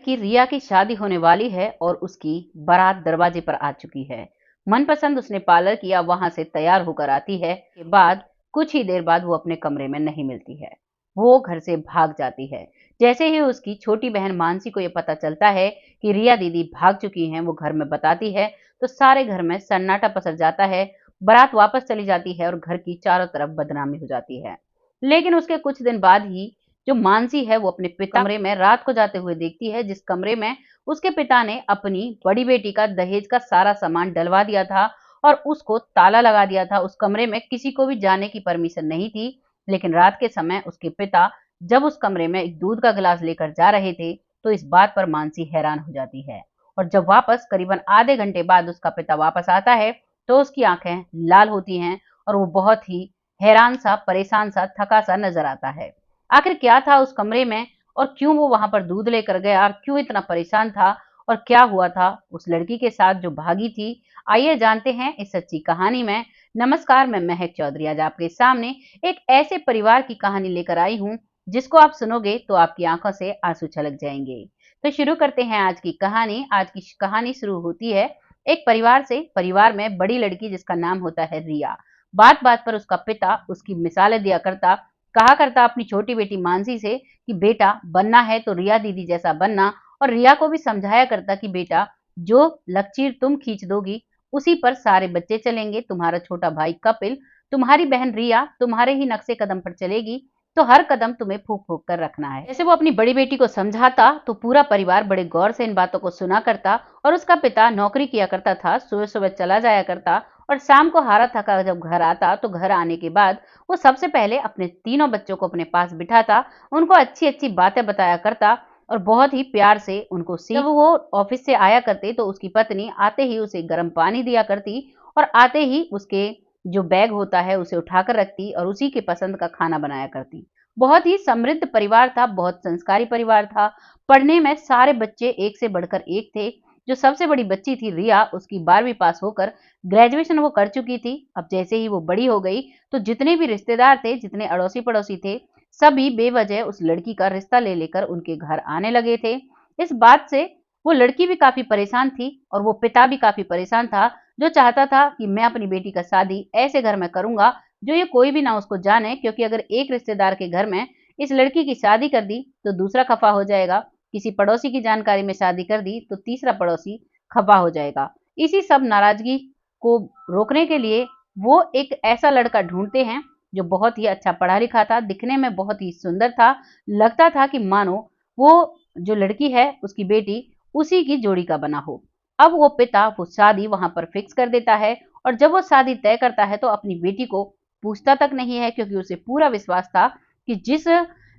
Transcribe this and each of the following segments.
कि रिया की शादी होने वाली है और उसकी बारात दरवाजे पर आ चुकी है। मनपसंद उसने पार्लर किया, वहां से तैयार होकर आती है। के बाद कुछ ही देर बाद वो अपने कमरे में नहीं मिलती है। वो घर से भाग जाती है। जैसे ही उसकी छोटी बहन मानसी को ये पता चलता है कि रिया दीदी भाग चुकी हैं, वो घर में बताती है तो सारे घर में सन्नाटा पसर जाता है। बारात वापस चली जाती है और घर की चारों तरफ बदनामी हो जाती है। लेकिन उसके कुछ दिन बाद ही जो मानसी है वो अपने पिता कमरे में रात को जाते हुए देखती है, जिस कमरे में उसके पिता ने अपनी बड़ी बेटी का दहेज का सारा सामान डलवा दिया था और उसको ताला लगा दिया था। उस कमरे में किसी को भी जाने की परमिशन नहीं थी। लेकिन रात के समय उसके पिता जब उस कमरे में एक दूध का गिलास लेकर जा रहे थे तो इस बात पर मानसी हैरान हो जाती है। और जब वापस करीबन आधे घंटे बाद उसका पिता वापस आता है तो उसकी आंखें लाल होती हैं और वो बहुत ही हैरान सा, परेशान सा, थका सा नजर आता है। आखिर क्या था उस कमरे में और क्यों वो वहां पर दूध लेकर गया और क्यों इतना परेशान था और क्या हुआ था उस लड़की के साथ जो भागी थी, आइए जानते हैं इस सच्ची कहानी में। नमस्कार, मैं महक चौधरी आज आपके सामने एक ऐसे परिवार की कहानी लेकर आई हूँ जिसको आप सुनोगे तो आपकी आंखों से आंसू छलक जाएंगे। तो शुरू करते हैं आज की कहानी। आज की कहानी शुरू होती है एक परिवार से। परिवार में बड़ी लड़की जिसका नाम होता है रिया। बात बात पर उसका पिता उसकी मिसालें दिया करता, कहा करता अपनी छोटी बेटी मानसी से कि बेटा बनना है तो रिया दीदी जैसा बनना, और रिया को भी समझाया करता कि बेटा जो लकीर तुम खींच दोगी उसी पर सारे बच्चे चलेंगे। तुम्हारा छोटा भाई कपिल, तुम्हारी बहन रिया तुम्हारे ही नक्शे कदम पर चलेगी, तो हर कदम तुम्हें फूक फूक कर रखना है। जैसे वो अपनी बड़ी बेटी को समझाता तो पूरा परिवार बड़े गौर से इन बातों को सुना करता। और उसका पिता नौकरी किया करता था, सुबह सुबह चला जाया करता और शाम को हारा थका जब घर आता तो घर आने के बाद वो सबसे पहले अपने तीनों बच्चों को अपने पास बिठाता, उनको अच्छी अच्छी बातें बताया करता और बहुत ही प्यार से उनको जब वो ऑफिस से आया करते तो उसकी पत्नी आते ही उसे गर्म पानी दिया करती और आते ही उसके जो बैग होता है उसे उठाकर रखती और उसी के पसंद का खाना बनाया करती। बहुत ही समृद्ध परिवार था, बहुत संस्कारी परिवार था। पढ़ने में सारे बच्चे एक से बढ़कर एक थे। जो सबसे बड़ी बच्ची थी रिया, उसकी 12वीं पास होकर ग्रेजुएशन वो कर चुकी थी। अब जैसे ही वो बड़ी हो गई तो जितने भी रिश्तेदार थे, जितने अड़ोसी पड़ोसी थे, सभी बेवजह उस लड़की का रिश्ता ले लेकर उनके घर आने लगे थे। इस बात से वो लड़की भी काफी परेशान थी और वो पिता भी काफी परेशान था, जो चाहता था कि मैं अपनी बेटी का शादी ऐसे घर में करूंगा जो ये कोई भी ना उसको जाने, क्योंकि अगर एक रिश्तेदार के घर में इस लड़की की शादी कर दी तो दूसरा खफा हो जाएगा, किसी पड़ोसी की जानकारी में शादी कर दी तो तीसरा पड़ोसी खफा हो जाएगा। इसी सब नाराजगी को रोकने के लिए वो एक ऐसा लड़का ढूंढते हैं जो बहुत ही अच्छा पढ़ा लिखा था, दिखने में बहुत ही सुंदर था। लगता था कि मानो वो जो लड़की है उसकी बेटी उसी की जोड़ी का बना हो। अब वो पिता वो शादी वहां पर फिक्स कर देता है और जब वो शादी तय करता है तो अपनी बेटी को पूछता तक नहीं है, क्योंकि उसे पूरा विश्वास था कि जिस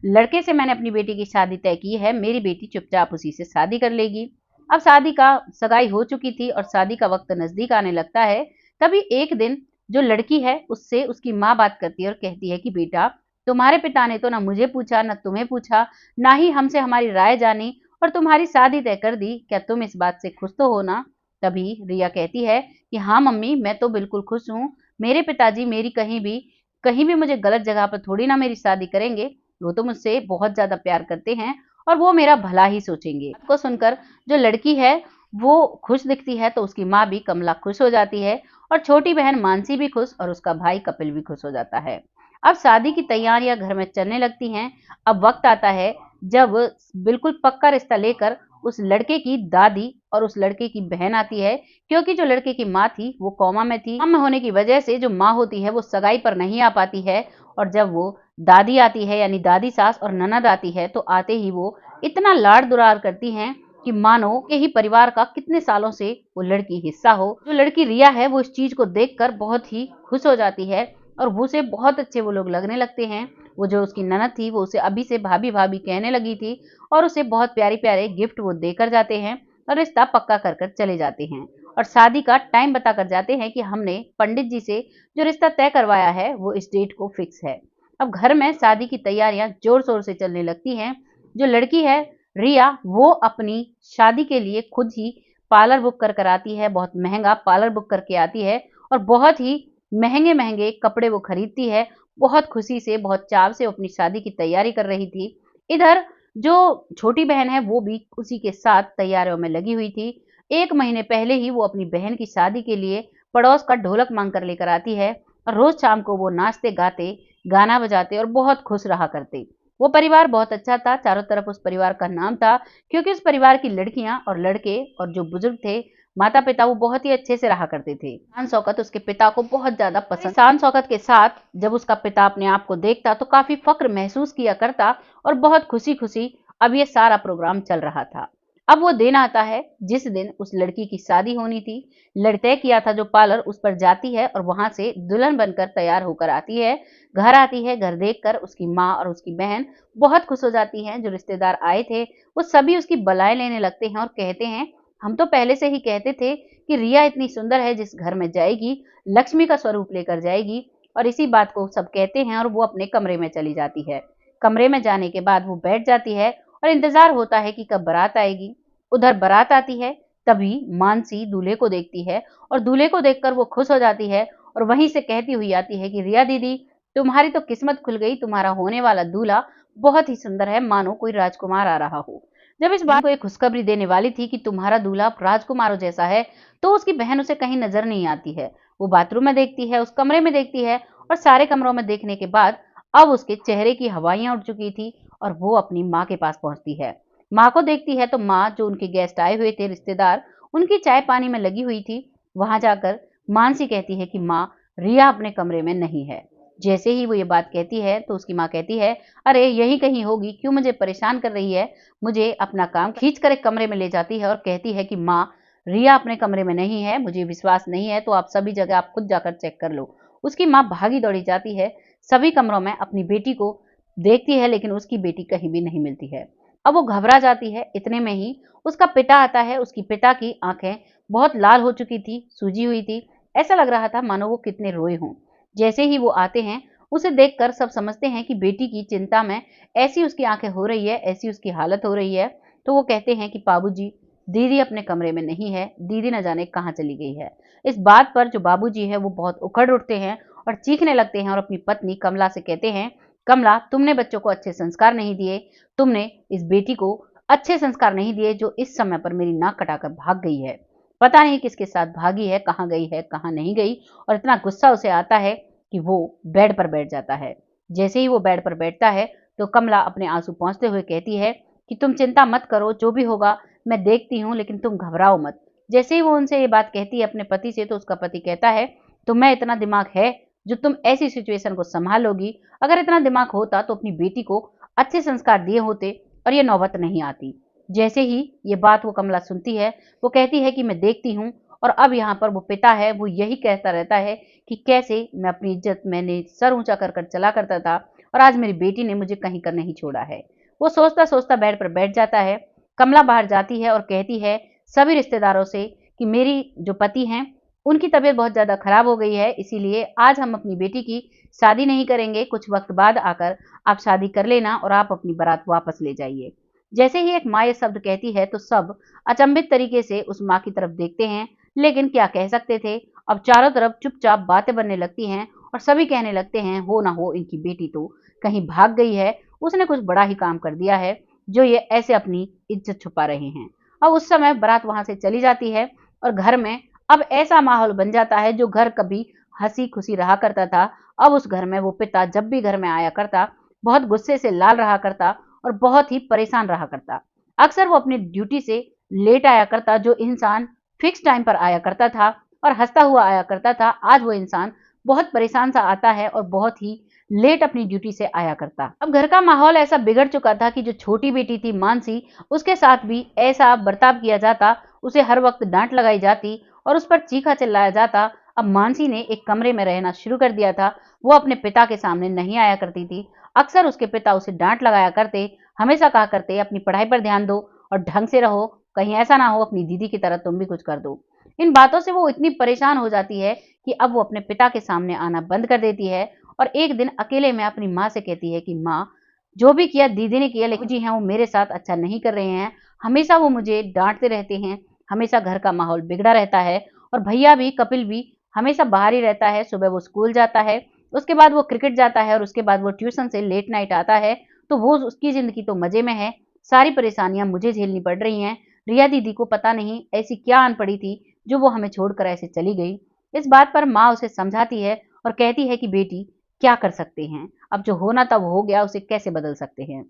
लड़के से मैंने अपनी बेटी की शादी तय की है मेरी बेटी चुपचाप उसी से शादी कर लेगी। अब शादी का सगाई हो चुकी थी और शादी का वक्त नजदीक आने लगता है। तभी एक दिन जो लड़की है उससे उसकी माँ बात करती है और कहती है कि बेटा तुम्हारे पिता ने तो ना मुझे पूछा ना तुम्हें पूछा, ना ही हमसे हमारी राय जानी और तुम्हारी शादी तय कर दी। क्या तुम इस बात से खुश तो हो ना? तभी रिया कहती है कि हाँ मम्मी, मैं तो बिल्कुल खुश हूँ। मेरे पिताजी मेरी कहीं भी मुझे गलत जगह पर थोड़ी ना मेरी शादी करेंगे। वो तो मुझसे बहुत ज्यादा प्यार करते हैं और वो मेरा भला ही सोचेंगे। को सुनकर जो लड़की है वो खुश दिखती है तो उसकी माँ भी कमला खुश हो जाती है और छोटी बहन मानसी भी खुश और उसका भाई कपिल भी खुश हो जाता है। अब शादी की तैयारियां घर में चलने लगती हैं। अब वक्त आता है जब बिल्कुल पक्का रिश्ता लेकर उस लड़के की दादी और उस लड़के की बहन आती है, क्योंकि जो लड़के की माँ थी वो कोमा में थी। कोमा में होने की वजह से जो माँ होती है वो सगाई पर नहीं आ पाती है और जब वो दादी आती है यानी दादी सास और ननद आती है तो आते ही वो इतना लाड़ दुलार करती हैं कि मानो के ही परिवार का कितने सालों से वो लड़की हिस्सा हो। जो लड़की रिया है वो इस चीज को देखकर बहुत ही खुश हो जाती है और वो उसे बहुत अच्छे वो लोग लगने लगते हैं। वो जो उसकी ननद थी वो उसे अभी से भाभी भाभी कहने लगी थी और उसे बहुत प्यारे प्यारे गिफ्ट वो देकर जाते हैं और रिश्ता पक्का कर कर चले जाते हैं और शादी का टाइम बता कर जाते हैं कि हमने पंडित जी से जो रिश्ता तय करवाया है वो इस डेट को फिक्स है। अब घर में शादी की तैयारियां जोर शोर से चलने लगती हैं। जो लड़की है रिया वो अपनी शादी के लिए खुद ही पार्लर बुक कर कर आती है, बहुत महंगा पार्लर बुक करके आती है और बहुत ही महंगे महंगे कपड़े वो खरीदती है। बहुत खुशी से बहुत चाव से वो अपनी शादी की तैयारी कर रही थी। इधर जो छोटी बहन है वो भी उसी के साथ तैयारियों में लगी हुई थी। 1 महीने पहले ही वो अपनी बहन की शादी के लिए पड़ोस का ढोलक माँग कर लेकर आती है और रोज़ शाम को वो नाचते-गाते, गाना बजाते और बहुत खुश रहा करते। वो परिवार बहुत अच्छा था, चारों तरफ उस परिवार का नाम था क्योंकि उस परिवार की लड़कियाँ और लड़के और जो बुजुर्ग थे, माता-पिता वो बहुत ही अच्छे से रहा करते थे। शान शौकत उसके पिता को बहुत ज़्यादा पसंद। शान शौकत के साथ जब उसका पिता अपने आप को देखता तो काफ़ी फ़क्र महसूस किया करता और बहुत खुशी-खुशी अब ये सारा प्रोग्राम चल रहा था। अब वो दिन आता है जिस दिन उस लड़की की शादी होनी थी। तय किया था जो पार्लर उस पर जाती है और वहां से दुल्हन बनकर तैयार होकर आती है। घर आती है, घर देखकर उसकी माँ और उसकी बहन बहुत खुश हो जाती हैं। जो रिश्तेदार आए थे वो सभी उसकी बधाई लेने लगते हैं और कहते हैं, हम तो पहले से ही कहते थे कि रिया इतनी सुंदर है, जिस घर में जाएगी लक्ष्मी का स्वरूप लेकर जाएगी। और इसी बात को सब कहते हैं और वो अपने कमरे में चली जाती है। कमरे में जाने के बाद वो बैठ जाती है और इंतजार होता है कि कब बारात आएगी। उधर बारात आती है, तभी मानसी दूल्हे को देखती है और दूल्हे को देखकर वो खुश हो जाती है और वहीं से कहती हुई आती है कि रिया दीदी, तुम्हारी तो किस्मत खुल गई, तुम्हारा होने वाला दूल्हा बहुत ही सुंदर है, मानो कोई राजकुमार आ रहा हो। जब इस बात को एक खुशखबरी देने वाली थी कि तुम्हारा दूल्हा राजकुमारों जैसा है, तो उसकी बहन उसे कहीं नजर नहीं आती है। वो बाथरूम में देखती है, उस कमरे में देखती है और सारे कमरों में देखने के बाद अब उसके चेहरे की हवाइयां उड़ चुकी थी और वो अपनी माँ के पास पहुंचती है। माँ को देखती है तो माँ, जो उनके गेस्ट आए हुए थे रिश्तेदार, उनकी चाय पानी में लगी हुई थी। वहां जाकर मानसी कहती है कि माँ, रिया अपने कमरे में नहीं है। जैसे ही वो ये बात कहती है तो उसकी माँ कहती है, अरे यही कहीं होगी, क्यों मुझे परेशान कर रही है। मुझे अपना काम खींच कर एक कमरे में ले जाती है और कहती है कि माँ, रिया अपने कमरे में नहीं है, मुझे विश्वास नहीं है तो आप सभी जगह आप खुद जाकर चेक कर लो। उसकी माँ भागी दौड़ी जाती है, सभी कमरों में अपनी बेटी को देखती है लेकिन उसकी बेटी कहीं भी नहीं मिलती है। अब वो घबरा जाती है। इतने में ही उसका पिता आता है। उसकी पिता की आंखें बहुत लाल हो चुकी थी, सूजी हुई थी, ऐसा लग रहा था मानो वो कितने रोए हों। जैसे ही वो आते हैं, उसे देखकर सब समझते हैं कि बेटी की चिंता में ऐसी उसकी आंखें हो रही है, ऐसी उसकी हालत हो रही है। तो वो कहते हैं कि बाबूजी, दीदी अपने कमरे में नहीं है, दीदी न जाने कहाँ चली गई है। इस बात पर जो बाबूजी है वो बहुत उखड़ उठते हैं और चीखने लगते हैं और अपनी पत्नी कमला से कहते हैं, कमला, तुमने बच्चों को अच्छे संस्कार नहीं दिए, तुमने इस बेटी को अच्छे संस्कार नहीं दिए जो इस समय पर मेरी नाक कटाकर भाग गई है। पता नहीं किसके साथ भागी है, कहाँ गई है, कहाँ नहीं गई। और इतना गुस्सा उसे आता है कि वो बेड पर बैठ जाता है। जैसे ही वो बेड पर बैठता है तो कमला अपने आंसू पोंछते हुए कहती है कि तुम चिंता मत करो, जो भी होगा मैं देखती हूँ, लेकिन तुम घबराओ मत। जैसे ही वो उनसे ये बात कहती है अपने पति से, तो उसका पति कहता है, तुम्हें इतना दिमाग है जो तुम ऐसी सिचुएशन को संभालोगी? अगर इतना दिमाग होता तो अपनी बेटी को अच्छे संस्कार दिए होते और ये नौबत नहीं आती। जैसे ही ये बात वो कमला सुनती है, वो कहती है कि मैं देखती हूँ। और अब यहाँ पर वो पिता है, वो यही कहता रहता है कि कैसे मैं अपनी इज्जत मैंने सर ऊंचा कर कर चला करता था और आज मेरी बेटी ने मुझे कहीं कर नहीं छोड़ा है। वो सोचता सोचता बेड पर बैठ जाता है। कमला बाहर जाती है और कहती है सभी रिश्तेदारों से कि मेरी जो पति हैं उनकी तबीयत बहुत ज़्यादा खराब हो गई है, इसीलिए आज हम अपनी बेटी की शादी नहीं करेंगे, कुछ वक्त बाद आकर आप शादी कर लेना और आप अपनी बारात वापस ले जाइए। जैसे ही एक माँ ये शब्द कहती है तो सब अचंभित तरीके से उस माँ की तरफ देखते हैं, लेकिन क्या कह सकते थे। अब चारों तरफ चुपचाप बातें बनने लगती हैं और सभी कहने लगते हैं, हो ना हो इनकी बेटी तो कहीं भाग गई है, उसने कुछ बड़ा ही काम कर दिया है जो ये ऐसे अपनी इज्जत छुपा रहे हैं। अब उस समय बारात वहां से चली जाती है और घर में अब ऐसा माहौल बन जाता है, जो घर कभी हंसी खुशी रहा करता था, अब उस घर में वो पिता जब भी घर में आया करता, बहुत गुस्से से लाल रहा करता और बहुत ही परेशान रहा करता। अक्सर वो अपनी ड्यूटी से लेट आया करता। जो इंसान फिक्स टाइम पर आया करता था और हंसता हुआ आया करता था, आज वो इंसान बहुत परेशान सा आता है और बहुत ही लेट अपनी ड्यूटी से आया करता। अब घर का माहौल ऐसा बिगड़ चुका था कि जो छोटी बेटी थी मानसी, उसके साथ भी ऐसा बर्ताव किया जाता, उसे हर वक्त डांट लगाई जाती और उस पर चीखा चिल्लाया जाता। अब मानसी ने एक कमरे में रहना शुरू कर दिया था। वो अपने पिता के सामने नहीं आया करती थी। अक्सर उसके पिता उसे डांट लगाया करते, हमेशा कहा करते अपनी पढ़ाई पर ध्यान दो और ढंग से रहो, कहीं ऐसा ना हो अपनी दीदी की तरह तुम भी कुछ कर दो। इन बातों से वो इतनी परेशान हो जाती है कि अब वो अपने पिता के सामने आना बंद कर देती है और एक दिन अकेले में अपनी माँ से कहती है कि माँ, जो भी किया दीदी ने किया, लेकिन जी हाँ वो मेरे साथ अच्छा नहीं कर रहे हैं, हमेशा वो मुझे डांटते रहते हैं, हमेशा घर का माहौल बिगड़ा रहता है और भैया भी, कपिल भी हमेशा बाहर ही रहता है। सुबह वो स्कूल जाता है, उसके बाद वो क्रिकेट जाता है और उसके बाद वो ट्यूशन से लेट नाइट आता है, तो वो उसकी जिंदगी तो मजे में है, सारी परेशानियां मुझे झेलनी पड़ रही हैं। रिया दीदी को पता नहीं ऐसी क्या आन पड़ी थी जो वो हमें छोड़कर ऐसे चली गई। इस बात पर माँ उसे समझाती है और कहती है कि बेटी क्या कर सकते हैं, अब जो होना था वो हो गया, उसे कैसे बदल सकते हैं।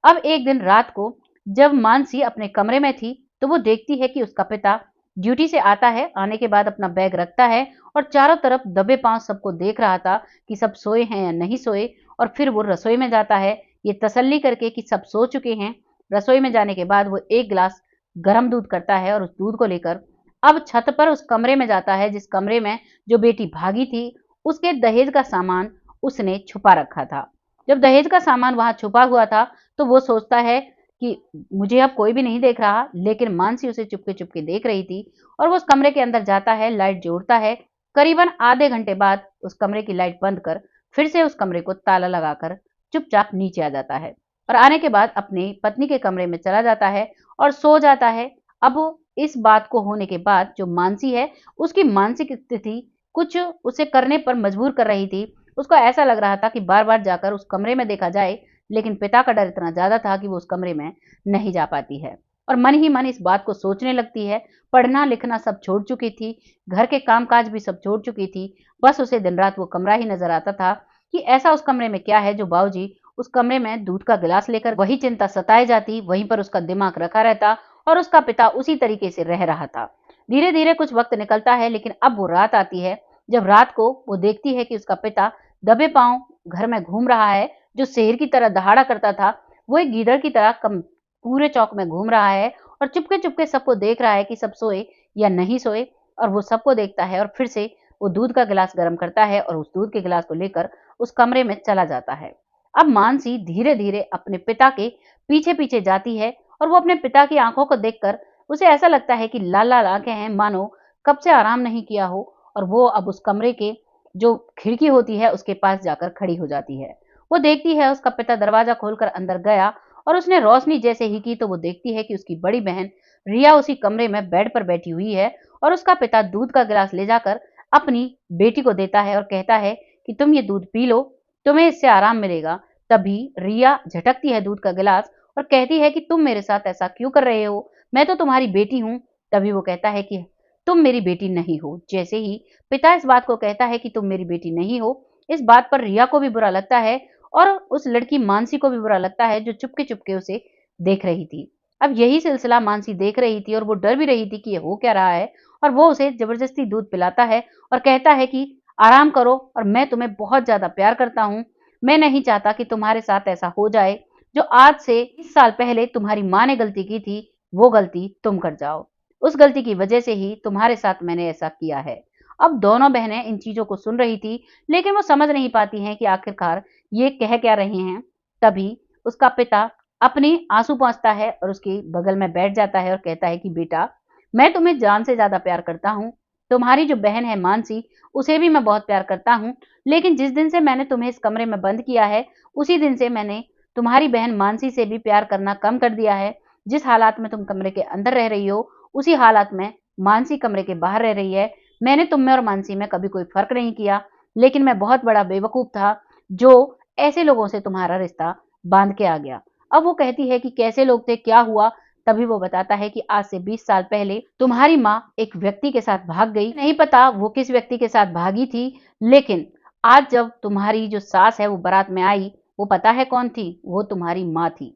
अब एक दिन रात को जब मानसी अपने कमरे में थी तो वो देखती है कि उसका पिता ड्यूटी से आता है, आने के बाद अपना बैग रखता है और चारों तरफ दबे पांव सबको देख रहा था कि सब सोए हैं या नहीं सोए। और फिर वो रसोई में जाता है ये तसल्ली करके कि सब सो चुके हैं। रसोई में जाने के बाद वो एक गिलास गर्म दूध करता है और उस दूध को लेकर अब छत पर उस कमरे में जाता है जिस कमरे में जो बेटी भागी थी उसके दहेज का सामान उसने छुपा रखा था। जब दहेज का सामान वहां छुपा हुआ था तो वो सोचता है कि मुझे अब कोई भी नहीं देख रहा, लेकिन मानसी उसे चुपके चुपके देख रही थी। और वो उस कमरे के अंदर जाता है, लाइट जोड़ता है। करीबन आधे घंटे बाद उस कमरे की लाइट बंद कर फिर से उस कमरे को ताला लगाकर चुपचाप नीचे आ जाता है और आने के बाद अपनी पत्नी के कमरे में चला जाता है और सो जाता है। अब इस बात को होने के बाद जो मानसी है उसकी मानसिक स्थिति कुछ उसे करने पर मजबूर कर रही थी। उसको ऐसा लग रहा था कि बार बार जाकर उस कमरे में देखा जाए, लेकिन पिता का डर इतना ज्यादा था कि वो उस कमरे में नहीं जा पाती है और मन ही मन इस बात को सोचने लगती है। पढ़ना लिखना सब छोड़ चुकी थी, घर के कामकाज भी सब छोड़ चुकी थी, बस उसे दिन रात वो कमरा ही नजर आता था कि ऐसा उस कमरे में क्या है जो बाबूजी उस कमरे में दूध का गिलास लेकर वही चिंता सताए जाती, वहीं पर उसका दिमाग रखा रहता और उसका पिता उसी तरीके से रह रहा था। धीरे धीरे कुछ वक्त निकलता है, लेकिन अब वो रात आती है जब रात को वो देखती है कि उसका पिता दबे पांव घर में घूम रहा है। जो शेर की तरह दहाड़ा करता था वो एक गीदड़ की तरह पूरे चौक में घूम रहा है और चुपके चुपके सबको देख रहा है कि सब सोए या नहीं सोए। और वो सबको देखता है और फिर से वो दूध का गिलास गर्म करता है और उस दूध के गिलास को लेकर उस कमरे में चला जाता है। अब मानसी धीरे धीरे अपने पिता के पीछे पीछे जाती है और वो अपने पिता की आंखों को देखकर उसे ऐसा लगता है कि लाल लाल आंखें हैं, मानो कब से आराम नहीं किया हो। और वो अब उस कमरे के जो खिड़की होती है उसके पास जाकर खड़ी हो जाती है। वो देखती है उसका पिता दरवाजा खोलकर अंदर गया और उसने रोशनी जैसे ही की तो वो देखती है कि उसकी बड़ी बहन रिया उसी कमरे में बेड पर बैठी हुई है और उसका पिता दूध का गिलास ले जाकर अपनी बेटी को देता है और कहता है कि तुम ये दूध पी लो, तुम्हें इससे आराम मिलेगा। तभी रिया झटकती है दूध का गिलास और कहती है कि तुम मेरे साथ ऐसा क्यों कर रहे हो, मैं तो तुम्हारी बेटी हूं। तभी वो कहता है कि तुम मेरी बेटी नहीं हो। जैसे ही पिता इस बात को कहता है कि तुम मेरी बेटी नहीं हो, इस बात पर रिया को भी बुरा लगता है और उस लड़की मानसी को भी बुरा लगता है जो चुपके चुपके उसे देख रही थी। अब यही सिलसिला मानसी देख रही थी और वो डर भी रही थी कि ये हो क्या रहा है। और वो उसे जबरदस्ती दूध पिलाता है और कहता है कि आराम करो और मैं तुम्हें बहुत ज्यादा प्यार करता हूँ। मैं नहीं चाहता कि तुम्हारे साथ ऐसा हो जाए जो आज से 20 साल पहले तुम्हारी माँ ने गलती की थी, वो गलती तुम कर जाओ। उस गलती की वजह से ही तुम्हारे साथ मैंने ऐसा किया है। अब दोनों बहनें इन चीजों को सुन रही थी, लेकिन वो समझ नहीं पाती हैं कि आखिरकार ये कह क्या रहे हैं। तभी उसका पिता अपनी आंसू पोंछता है और उसके बगल में बैठ जाता है और कहता है कि बेटा, मैं तुम्हें जान से ज्यादा प्यार करता हूँ। तुम्हारी जो बहन है मानसी, उसे भी मैं बहुत प्यार करता हूँ, लेकिन जिस दिन से मैंने तुम्हें इस कमरे में बंद किया है उसी दिन से मैंने तुम्हारी बहन मानसी से भी प्यार करना कम कर दिया है। जिस हालात में तुम कमरे के अंदर रह रही हो उसी हालात में मानसी कमरे के बाहर रह रही है। मैंने तुम में और मानसी में कभी कोई फर्क नहीं किया, लेकिन मैं बहुत बड़ा बेवकूफ था जो ऐसे लोगों से तुम्हारा रिश्ता बांध के आ गया। अब वो कहती है कि कैसे लोग थे, क्या हुआ। तभी वो बताता है कि आज से 20 साल पहले तुम्हारी माँ एक व्यक्ति के साथ भाग गई। नहीं पता वो किस व्यक्ति के साथ भागी थी, लेकिन आज जब तुम्हारी जो सास है वो बारात में आई, वो पता है कौन थी, वो तुम्हारी माँ थी।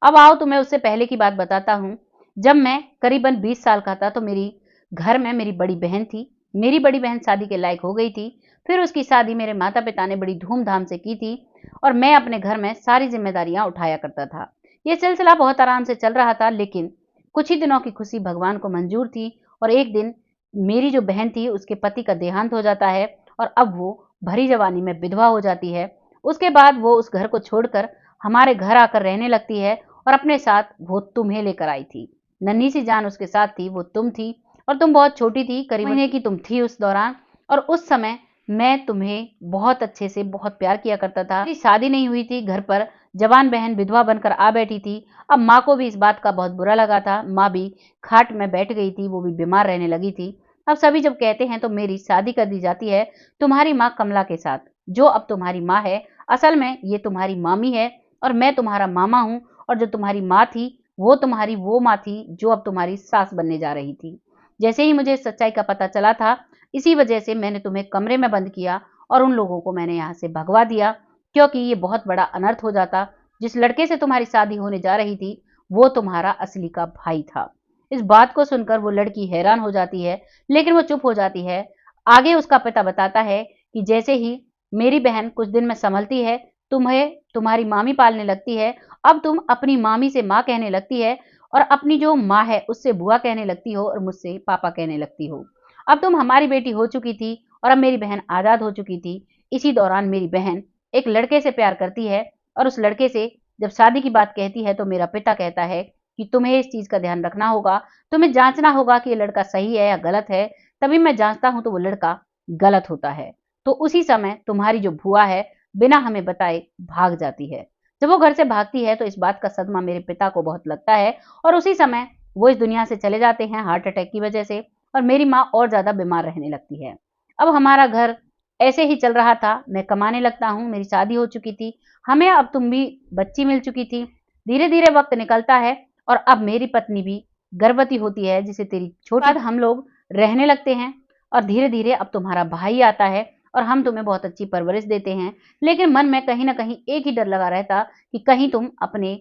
अब आओ तुम्हें उससे पहले की बात बताता हूँ। जब मैं करीबन 20 साल का था तो मेरी घर में मेरी बड़ी बहन थी। मेरी बड़ी बहन शादी के लायक हो गई थी। फिर उसकी शादी मेरे माता पिता ने बड़ी धूमधाम से की थी और मैं अपने घर में सारी जिम्मेदारियां उठाया करता था। ये सिलसिला बहुत आराम से चल रहा था, लेकिन कुछ ही दिनों की खुशी भगवान को मंजूर थी और एक दिन मेरी जो बहन थी उसके पति का देहांत हो जाता है और अब वो भरी जवानी में विधवा हो जाती है। उसके बाद वो उस घर को छोड़कर हमारे घर आकर रहने लगती है और अपने साथ वो तुम्हें लेकर आई थी। नन्ही सी जान उसके साथ थी, वो तुम थी और तुम बहुत छोटी थी, करीब महीने की तुम थी उस दौरान। और उस समय मैं तुम्हें बहुत अच्छे से बहुत प्यार किया करता था। मेरी शादी नहीं हुई थी, घर पर जवान बहन विधवा बनकर आ बैठी थी। अब माँ को भी इस बात का बहुत बुरा लगा था। माँ भी खाट में बैठ गई थी, वो भी बीमार रहने लगी थी। अब सभी जब कहते हैं तो मेरी शादी कर दी जाती है तुम्हारी माँ कमला के साथ, जो अब तुम्हारी माँ है। असल में ये तुम्हारी मामी है और मैं तुम्हारा मामा हूँ और जो तुम्हारी माँ थी वो तुम्हारी वो माँ थी जो अब तुम्हारी सास बनने जा रही थी। जैसे ही मुझे इस सच्चाई का पता चला था, इसी वजह से मैंने तुम्हें कमरे में बंद किया और उन लोगों को मैंने यहाँ से भगवा दिया, क्योंकि ये बहुत बड़ा अनर्थ हो जाता। जिस लड़के से तुम्हारी शादी होने जा रही थी वो तुम्हारा असली का भाई था। इस बात को सुनकर वो लड़की हैरान हो जाती है, लेकिन वो चुप हो जाती है। आगे उसका पिता बताता है कि जैसे ही मेरी बहन कुछ दिन में संभलती है, तुम्हें तुम्हारी मामी पालने लगती है। अब तुम अपनी मामी से माँ कहने लगती है और अपनी जो माँ है उससे बुआ कहने लगती हो और मुझसे पापा कहने लगती हो। अब तुम हमारी बेटी हो चुकी थी और अब मेरी बहन आज़ाद हो चुकी थी। इसी दौरान मेरी बहन एक लड़के से प्यार करती है और उस लड़के से जब शादी की बात कहती है तो मेरा पिता कहता है कि तुम्हें इस चीज़ का ध्यान रखना होगा, तुम्हें जाँचना होगा कि ये लड़का सही है या गलत है। तभी मैं जाँचता हूँ तो वो लड़का गलत होता है। तो उसी समय तुम्हारी जो बुआ है बिना हमें बताए भाग जाती है। जब वो घर से भागती है तो इस बात का सदमा मेरे पिता को बहुत लगता है और उसी समय वो इस दुनिया से चले जाते हैं हार्ट अटैक की वजह से और मेरी माँ और ज़्यादा बीमार रहने लगती है। अब हमारा घर ऐसे ही चल रहा था, मैं कमाने लगता हूँ, मेरी शादी हो चुकी थी, हमें अब तुम भी बच्ची मिल चुकी थी। धीरे-धीरे वक़्त निकलता है और अब मेरी पत्नी भी गर्भवती होती है जिसे तेरी छोटी बाद हम लोग रहने लगते हैं और धीरे-धीरे अब तुम्हारा भाई आता है और हम तुम्हें बहुत अच्छी परवरिश देते हैं। लेकिन मन में कहीं न कहीं एक ही डर लगा रहता कि कहीं तुम अपने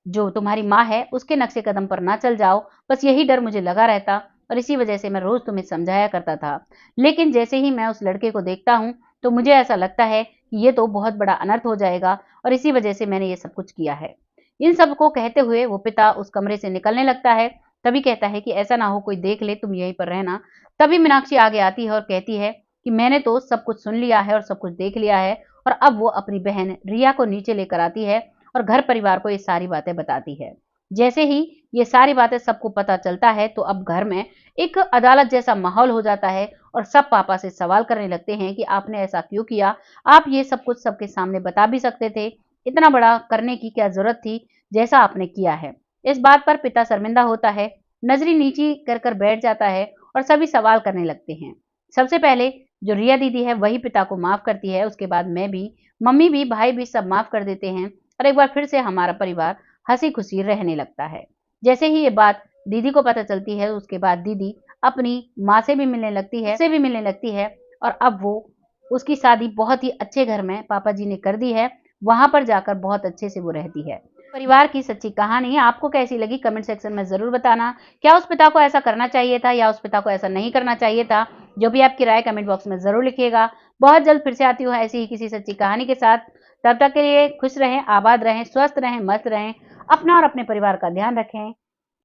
जो तुम्हारी माँ है उसके नक्शे कदम पर ना चल जाओ। बस यही डर मुझे लगा रहता और इसी वजह से मैं रोज़ तुम्हें समझाया करता था। लेकिन जैसे ही मैं उस लड़के को देखता हूँ तो मुझे ऐसा लगता है कि ये तो बहुत बड़ा अनर्थ हो जाएगा और इसी वजह से मैंने ये सब कुछ किया है। इन सब को कहते हुए वो पिता उस कमरे से निकलने लगता है। तभी कहता है कि ऐसा ना हो कोई देख ले, तुम यहीं पर रहना। तभी मीनाक्षी आगे आती है और कहती है कि मैंने तो सब कुछ सुन लिया है और सब कुछ देख लिया है। और अब वो अपनी बहन रिया को नीचे लेकर आती है और घर परिवार को ये सारी बातें बताती है। जैसे ही ये सारी बातें सबको पता चलता है तो अब घर में एक अदालत जैसा माहौल हो जाता है और सब पापा से सवाल करने लगते हैं कि आपने ऐसा क्यों किया? आप ये सब कुछ सबके सामने बता भी सकते थे। इतना बड़ा करने की क्या ज़रूरत थी, जैसा आपने किया है? इस बात पर पिता शर्मिंदा होता है, नज़रें नीची कर बैठ जाता है और सभी सवाल करने लगते हैं। सबसे पहले जो रिया दीदी है वही पिता को माफ़ करती है, उसके बाद मैं भी, मम्मी भी, भाई भी सब माफ़ कर देते हैं और एक बार फिर से हमारा परिवार हँसी-खुशी रहने लगता है। जैसे ही ये बात दीदी को पता चलती है, उसके बाद दीदी अपनी माँ से भी मिलने लगती है, उससे भी मिलने लगती है और अब वो उसकी शादी बहुत ही अच्छे घर में पापा जी ने कर दी है। वहाँ पर जाकर बहुत अच्छे से वो रहती है। परिवार की सच्ची कहानी आपको कैसी लगी कमेंट सेक्शन में ज़रूर बताना। क्या उस पिता को ऐसा करना चाहिए था या उस पिता को ऐसा नहीं करना चाहिए था? जो भी आपकी राय कमेंट बॉक्स में ज़रूर लिखिएगा। बहुत जल्द फिर से आती हूँ ऐसी ही किसी सच्ची कहानी के साथ। तब तक के लिए खुश रहें, आबाद रहें, स्वस्थ रहें, मस्त रहें। अपना और अपने परिवार का ध्यान रखें।